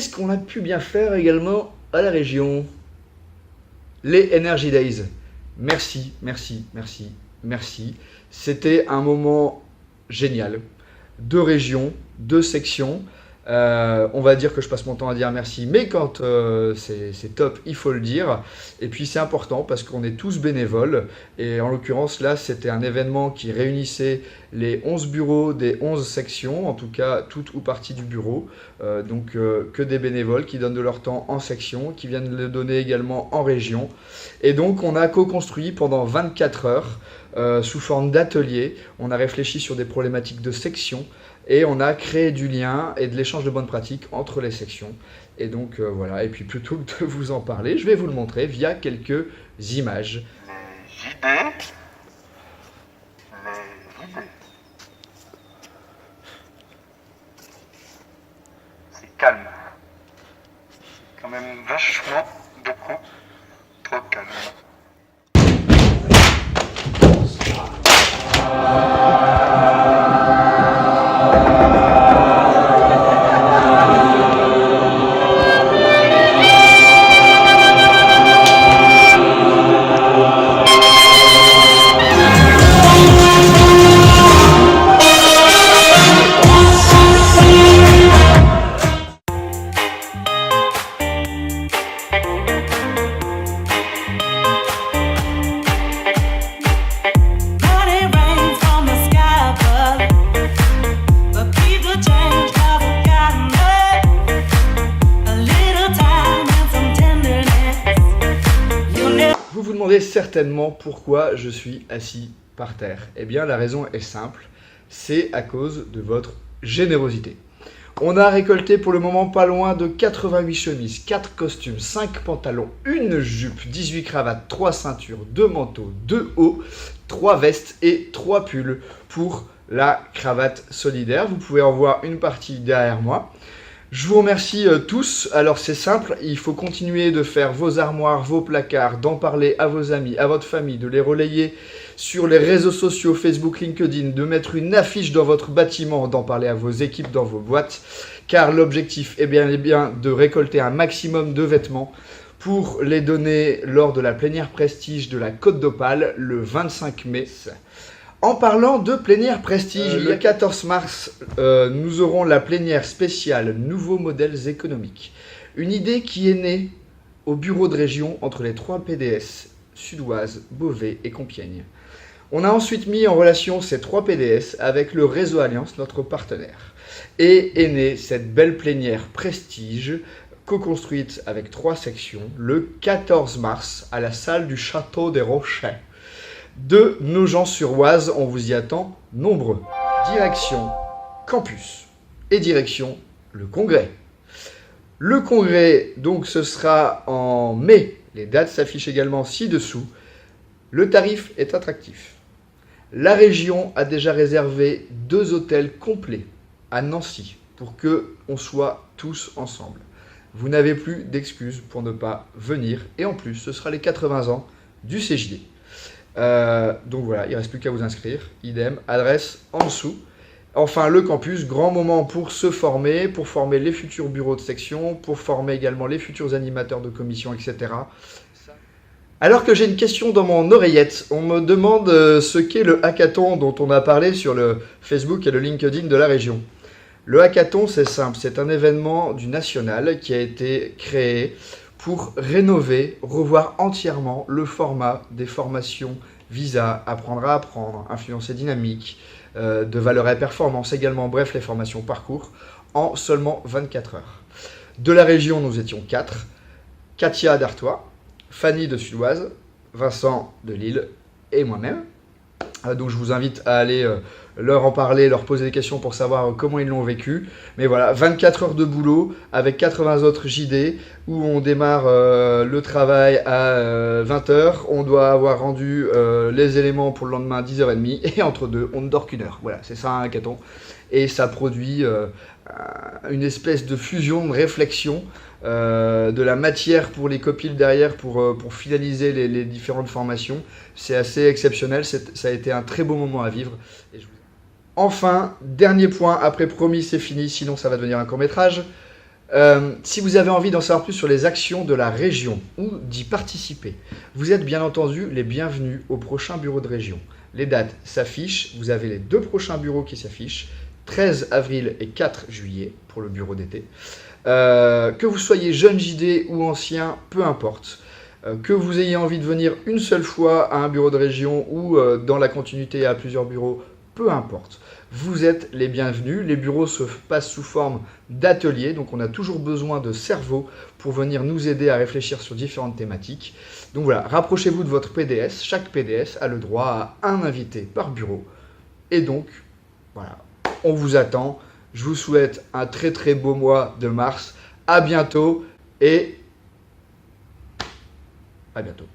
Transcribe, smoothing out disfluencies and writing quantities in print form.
qu'est-ce qu'on a pu bien faire également à la région? Les Energy Days. Merci, merci, merci, merci. C'était un moment génial. 2 régions, 2 sections. On va dire que je passe mon temps à dire merci, mais quand c'est top, il faut le dire. Et puis c'est important parce qu'on est tous bénévoles. Et en l'occurrence, là, c'était un événement qui réunissait les 11 bureaux des 11 sections, en tout cas toutes ou partie du bureau. Donc que des bénévoles qui donnent de leur temps en section, qui viennent le donner également en région. Et donc on a co-construit pendant 24 heures sous forme d'atelier. On a réfléchi sur des problématiques de section. Et on a créé du lien et de l'échange de bonnes pratiques entre les sections. Et donc voilà, et puis plutôt que de vous en parler, je vais vous le montrer via quelques images. Les idées. C'est calme. C'est quand même vachement, beaucoup, trop calme. Vous vous demandez certainement pourquoi je suis assis par terre. Eh bien, la raison est simple, c'est à cause de votre générosité. On a récolté pour le moment pas loin de 88 chemises, 4 costumes, 5 pantalons, une jupe, 18 cravates, 3 ceintures, 2 manteaux, 2 hauts, 3 vestes et 3 pulls pour la cravate solidaire. Vous pouvez en voir une partie derrière moi. Je vous remercie tous. Alors c'est simple, il faut continuer de faire vos armoires, vos placards, d'en parler à vos amis, à votre famille, de les relayer sur les réseaux sociaux, Facebook, LinkedIn, de mettre une affiche dans votre bâtiment, d'en parler à vos équipes dans vos boîtes, car l'objectif est bien de récolter un maximum de vêtements pour les donner lors de la plénière Prestige de la Côte d'Opale le 25 mai. En parlant de plénière Prestige, le 14 mars, nous aurons la plénière spéciale Nouveaux modèles économiques. Une idée qui est née au bureau de région entre les 3 PDS, Sudoise, Beauvais et Compiègne. On a ensuite mis en relation ces 3 PDS avec le réseau Alliance, notre partenaire. Et est née cette belle plénière Prestige, co-construite avec 3 sections, le 14 mars à la salle du Château des Rochers de Nogent-sur-Oise. On vous y attend nombreux. Direction campus et direction le congrès. Le congrès, donc, ce sera en mai. Les dates s'affichent également ci-dessous. Le tarif est attractif. La région a déjà réservé 2 hôtels complets à Nancy pour que on soit tous ensemble. Vous n'avez plus d'excuses pour ne pas venir. Et en plus, ce sera les 80 ans du CJD. Donc voilà, il ne reste plus qu'à vous inscrire. Idem, adresse en dessous. Enfin, le campus, grand moment pour se former, pour former les futurs bureaux de section, pour former également les futurs animateurs de commission, etc. Alors que j'ai une question dans mon oreillette, on me demande ce qu'est le hackathon dont on a parlé sur le Facebook et le LinkedIn de la région. Le hackathon, c'est simple, c'est un événement du national qui a été créé pour rénover, revoir entièrement le format des formations Visa, apprendre à apprendre, influence et dynamique, de valeur et performance également, bref, les formations parcours, en seulement 24 heures. De la région, nous étions 4, Katia d'Artois, Fanny de Sudoise, Vincent de Lille et moi-même. Donc je vous invite à aller leur en parler, leur poser des questions pour savoir comment ils l'ont vécu. Mais voilà, 24 heures de boulot avec 80 autres JD où on démarre le travail à 20h. On doit avoir rendu les éléments pour le lendemain 10h30 et entre deux, on ne dort qu'1 heure. Voilà, c'est ça un hackathon. Et ça produit une espèce de fusion, de réflexion, de la matière pour les copiles derrière pour finaliser les différentes formations. C'est assez exceptionnel, ça a été un très beau moment à vivre. Enfin, dernier point, après promis c'est fini, sinon ça va devenir un court-métrage. Si vous avez envie d'en savoir plus sur les actions de la région ou d'y participer, vous êtes bien entendu les bienvenus au prochain bureau de région. Les dates s'affichent, vous avez les 2 prochains bureaux qui s'affichent, 13 avril et 4 juillet pour le bureau d'été. Que vous soyez jeune JD ou ancien, peu importe. Que vous ayez envie de venir une seule fois à un bureau de région ou dans la continuité à plusieurs bureaux, peu importe. Vous êtes les bienvenus. Les bureaux se passent sous forme d'ateliers, donc on a toujours besoin de cerveaux pour venir nous aider à réfléchir sur différentes thématiques. Donc voilà, rapprochez-vous de votre PDS. Chaque PDS a le droit à un invité par bureau. Et donc, voilà, on vous attend. Je vous souhaite un très très beau mois de mars. À bientôt et à bientôt.